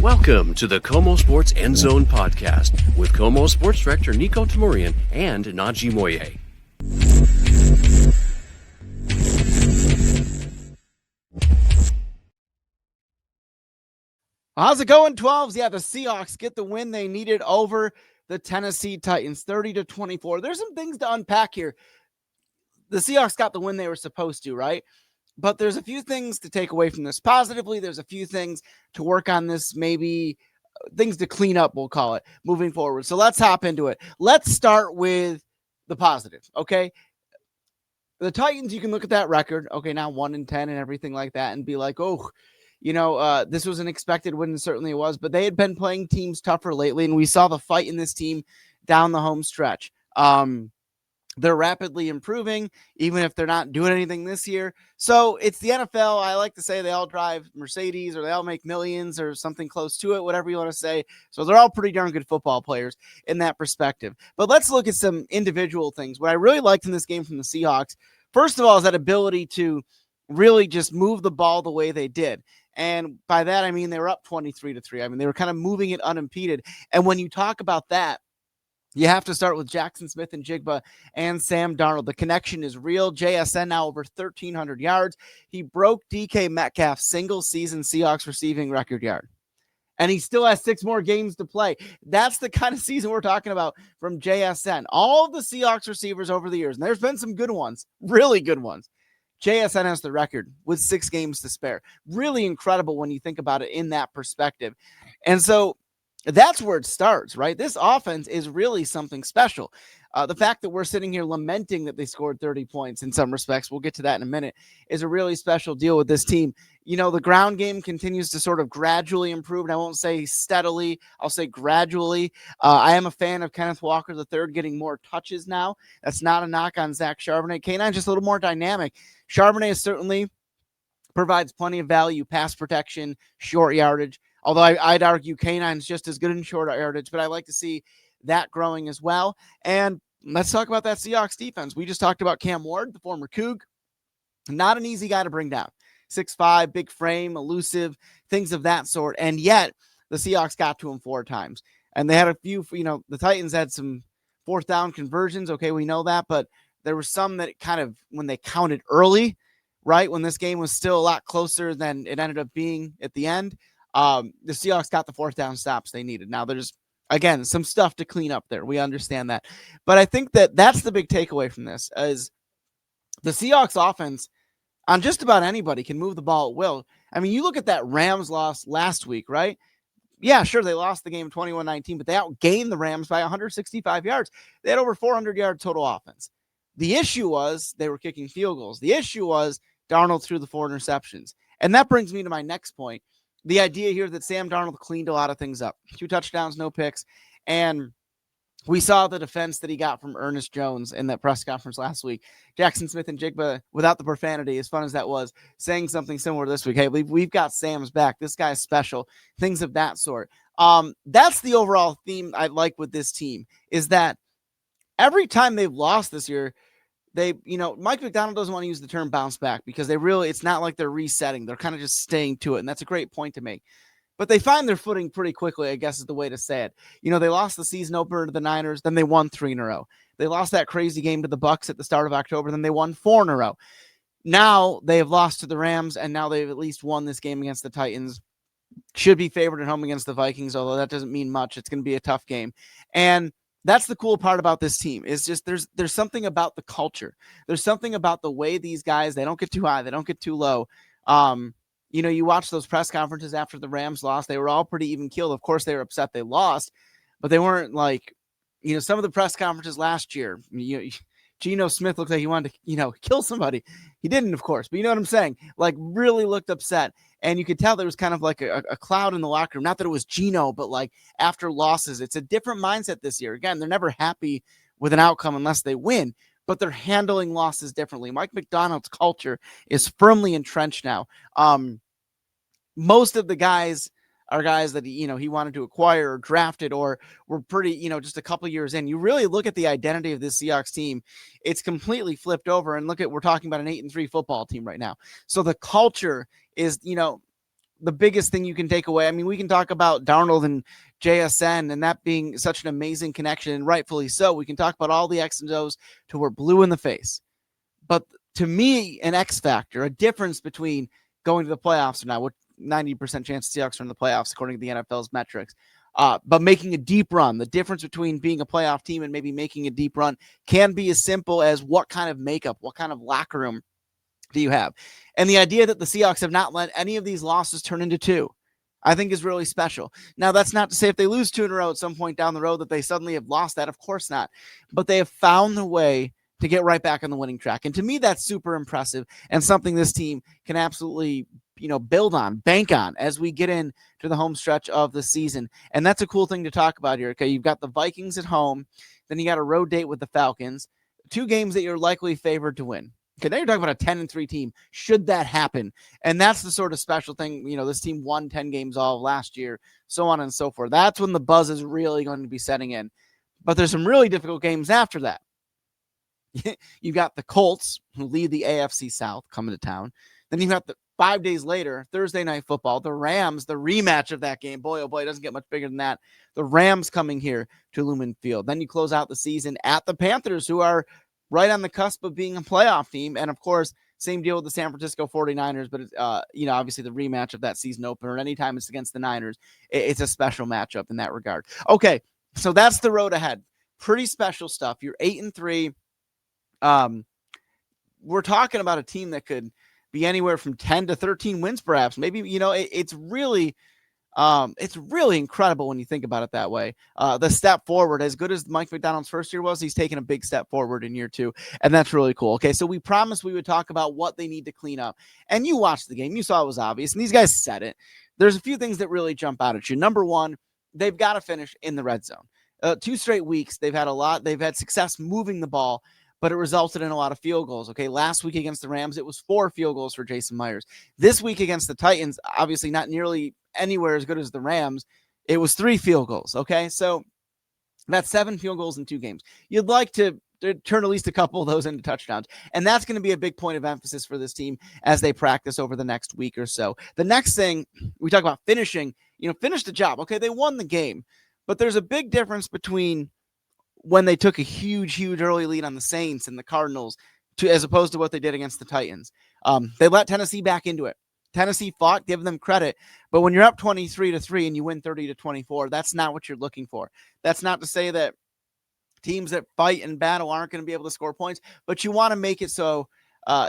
Welcome to the KOMO Sports End Zone podcast with KOMO Sports Director Niko Tamurian and Najee Moye. How's it going, 12s? Yeah, the Seahawks get the win they needed over the Tennessee Titans, 30-24. There's some things to unpack here. The Seahawks got the win they were supposed to, right? But there's a few things to take away from this positively. There's a few things to work on this, maybe things to clean up, we'll call it, moving forward. So let's hop into it. Let's start with the positive, okay? The Titans, you can look at that record, okay, now 1-10 and everything like that, and be like, oh, this was an expected win, and certainly it was, but they had been playing teams tougher lately, and we saw the fight in this team down the home stretch. They're rapidly improving, even if they're not doing anything this year. So it's the NFL. I like to say they all drive Mercedes or they all make millions or something close to it, whatever you want to say. So they're all pretty darn good football players in that perspective. But let's look at some individual things. What I really liked in this game from the Seahawks, first of all, is that ability to really just move the ball the way they did. And by that, I mean, they were up 23-3. I mean, they were kind of moving it unimpeded. And when you talk about that, you have to start with Jaxon Smith-Njigba and Sam Darnold. The connection is real. JSN now over 1,300 yards. He broke DK Metcalf's single-season Seahawks receiving record yard. And he still has 6 more games to play. That's the kind of season we're talking about from JSN. All of the Seahawks receivers over the years, and there's been some good ones, really good ones. JSN has the record with 6 games to spare. Really incredible when you think about it in that perspective. And so that's where it starts, right? This offense is really something special. The fact that we're sitting here lamenting that they scored 30 points in some respects, we'll get to that in a minute, is a really special deal with this team. You know, the ground game continues to sort of gradually improve, and I won't say steadily, I'll say gradually. I am a fan of Kenneth Walker III getting more touches now. That's not a knock on Zach Charbonnet. K9 just a little more dynamic. Charbonnet certainly provides plenty of value, pass protection, short yardage. Although I'd argue K9's just as good in short yardage, but I like to see that growing as well. And let's talk about that Seahawks defense. We just talked about Cam Ward, the former Coug. Not an easy guy to bring down. 6'5", big frame, elusive, things of that sort. And yet the Seahawks got to him 4 times. And they had a few, the Titans had some 4th down conversions. Okay, we know that. But there were some that kind of, when they counted early, right, when this game was still a lot closer than it ended up being at the end, the Seahawks got the 4th down stops they needed. Now there's, again, some stuff to clean up there. We understand that. But I think that that's the big takeaway from this is the Seahawks offense on just about anybody can move the ball at will. I mean, you look at that Rams loss last week, right? Yeah, sure, they lost the game 21-19, but they outgained the Rams by 165 yards. They had over 400 yard total offense. The issue was they were kicking field goals. The issue was Darnold threw the 4 interceptions. And that brings me to my next point. The idea here that Sam Darnold cleaned a lot of things up. 2 touchdowns, no picks. And we saw the defense that he got from Ernest Jones in that press conference last week. Jaxon Smith-Njigba, without the profanity, as fun as that was, saying something similar this week. Hey, we've got Sam's back. This guy's special. Things of that sort. That's the overall theme I like with this team, is that every time they've lost this year, Mike McDonald doesn't want to use the term bounce back because it's not like they're resetting. They're kind of just staying to it. And that's a great point to make. But they find their footing pretty quickly, I guess is the way to say it. They lost the season opener to the Niners, then they won 3 in a row. They lost that crazy game to the Bucs at the start of October, then they won 4 in a row. Now they have lost to the Rams, and now they've at least won this game against the Titans. Should be favored at home against the Vikings, although that doesn't mean much. It's going to be a tough game. And that's the cool part about this team is just there's something about the culture. There's something about the way these guys, they don't get too high. They don't get too low. You watch those press conferences after the Rams lost. They were all pretty even keeled. Of course, they were upset they lost, but they weren't like, some of the press conferences last year, Geno Smith looked like he wanted to, kill somebody. He didn't, of course, but you know what I'm saying? Like really looked upset. And you could tell there was kind of like a cloud in the locker room. Not that it was Geno, but like after losses, it's a different mindset this year. Again, they're never happy with an outcome unless they win, but they're handling losses differently. Mike McDonald's culture is firmly entrenched now. Most of the guys are guys that, he wanted to acquire or drafted or were pretty, just a couple years in. You really look at the identity of this Seahawks team. It's completely flipped over, and we're talking about an 8-3 football team right now. So the culture is, the biggest thing you can take away. I mean, we can talk about Darnold and JSN and that being such an amazing connection, and rightfully so. We can talk about all the X and O's till we're blue in the face. But to me, an X factor, a difference between going to the playoffs or not, what 90% chance the Seahawks are in the playoffs according to the NFL's metrics, but making a deep run, the difference between being a playoff team and maybe making a deep run can be as simple as what kind of makeup, what kind of locker room do you have? And the idea that the Seahawks have not let any of these losses turn into two, I think is really special. Now, that's not to say if they lose 2 in a row at some point down the road that they suddenly have lost that. Of course not. But they have found the way to get right back on the winning track. And to me, that's super impressive and something this team can absolutely, build on, bank on as we get into the home stretch of the season. And that's a cool thing to talk about here. Okay, you've got the Vikings at home, then you got a road date with the Falcons, 2 games that you're likely favored to win. Okay, now you're talking about a 10-3 team. Should that happen? And that's the sort of special thing. This team won 10 games all of last year, so on and so forth. That's when the buzz is really going to be setting in. But there's some really difficult games after that. You've got the Colts, who lead the AFC South, coming to town. Then you've got the 5 days later, Thursday Night Football, the Rams, the rematch of that game. Boy, oh boy, it doesn't get much bigger than that. The Rams coming here to Lumen Field. Then you close out the season at the Panthers, who are right on the cusp of being a playoff team. And of course, same deal with the San Francisco 49ers, but obviously the rematch of that season opener. Anytime it's against the Niners, it's a special matchup in that regard. Okay, so that's the road ahead. Pretty special stuff. You're 8-3. We're talking about a team that could be anywhere from 10 to 13 wins, perhaps. Maybe, it's really incredible when you think about it that way. The step forward, as good as Mike McDonald's first year was, he's taken a big step forward in year 2, and that's really cool. Okay, so we promised we would talk about what they need to clean up, and you watched the game, you saw it was obvious, and these guys said it. There's a few things that really jump out at you. Number one, they've got to finish in the red zone. 2 straight weeks, they've had success moving the ball, but it resulted in a lot of field goals. Okay, last week against the Rams, it was 4 field goals for Jason Myers. This week against the Titans, obviously not nearly anywhere as good as the Rams, it was 3 field goals. Okay, so that's 7 field goals in 2 games. You'd like to turn at least a couple of those into touchdowns, and that's going to be a big point of emphasis for this team as they practice over the next week or so. The next thing we talk about finishing, finish the job. Okay, they won the game, but there's a big difference between when they took a huge early lead on the Saints and the Cardinals as opposed to what they did against the Titans. They let Tennessee back into it. Tennessee fought, give them credit, but when you're up 23-3 and you win 30-24, that's not what you're looking for. That's not to say that teams that fight and battle aren't going to be able to score points, but you want to make it so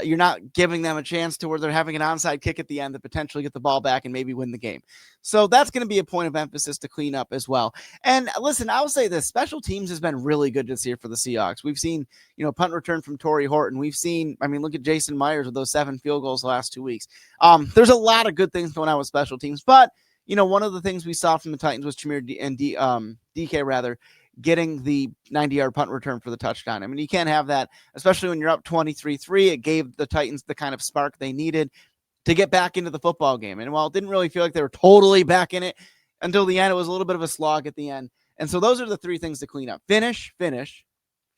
you're not giving them a chance to where they're having an onside kick at the end to potentially get the ball back and maybe win the game. So that's going to be a point of emphasis to clean up as well. And listen, I'll say this, special teams has been really good this year for the Seahawks. We've seen, punt return from Torrey Horton. We've seen, look at Jason Myers with those 7 field goals the last 2 weeks. There's a lot of good things going on with special teams, but one of the things we saw from the Titans was Chimere and DK getting the 90-yard punt return for the touchdown. You can't have that, especially when you're up 23-3. It gave the Titans the kind of spark they needed to get back into the football game. And while it didn't really feel like they were totally back in it until the end, it was a little bit of a slog at the end. And so those are the 3 things to clean up. Finish in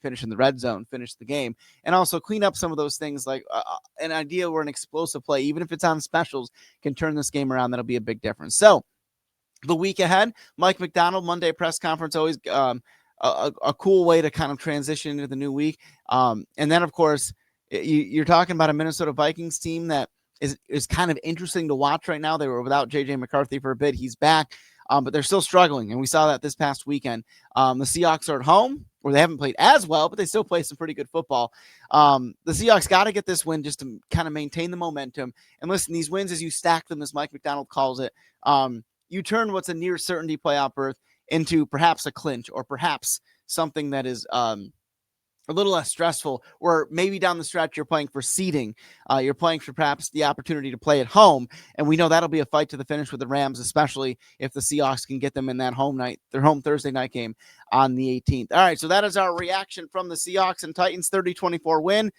the red zone, finish the game, and also clean up some of those things like an idea where an explosive play, even if it's on specials, can turn this game around. That'll be a big difference. So the week ahead, Mike McDonald, Monday press conference, always a cool way to kind of transition into the new week. And then, of course, you're talking about a Minnesota Vikings team that is kind of interesting to watch right now. They were without J.J. McCarthy for a bit. He's back, but they're still struggling, and we saw that this past weekend. The Seahawks are at home, where they haven't played as well, but they still play some pretty good football. The Seahawks got to get this win just to kind of maintain the momentum. And listen, these wins, as you stack them, as Mike McDonald calls it, you turn what's a near certainty playoff berth into perhaps a clinch or perhaps something that is a little less stressful, or maybe down the stretch you're playing for seeding. You're playing for perhaps the opportunity to play at home, and we know that'll be a fight to the finish with the Rams, especially if the Seahawks can get them in that their home Thursday night game on the 18th. All right, so that is our reaction from the Seahawks and Titans 30-24 win.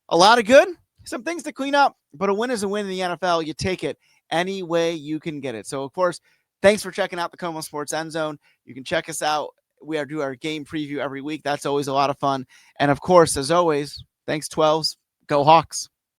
A lot of good, some things to clean up, but a win is a win in the NFL. You take it any way you can get it. So, of course, thanks for checking out the KOMO Sports End Zone. You can check us out. We do our game preview every week. That's always a lot of fun. And, of course, as always, thanks, 12s. Go Hawks.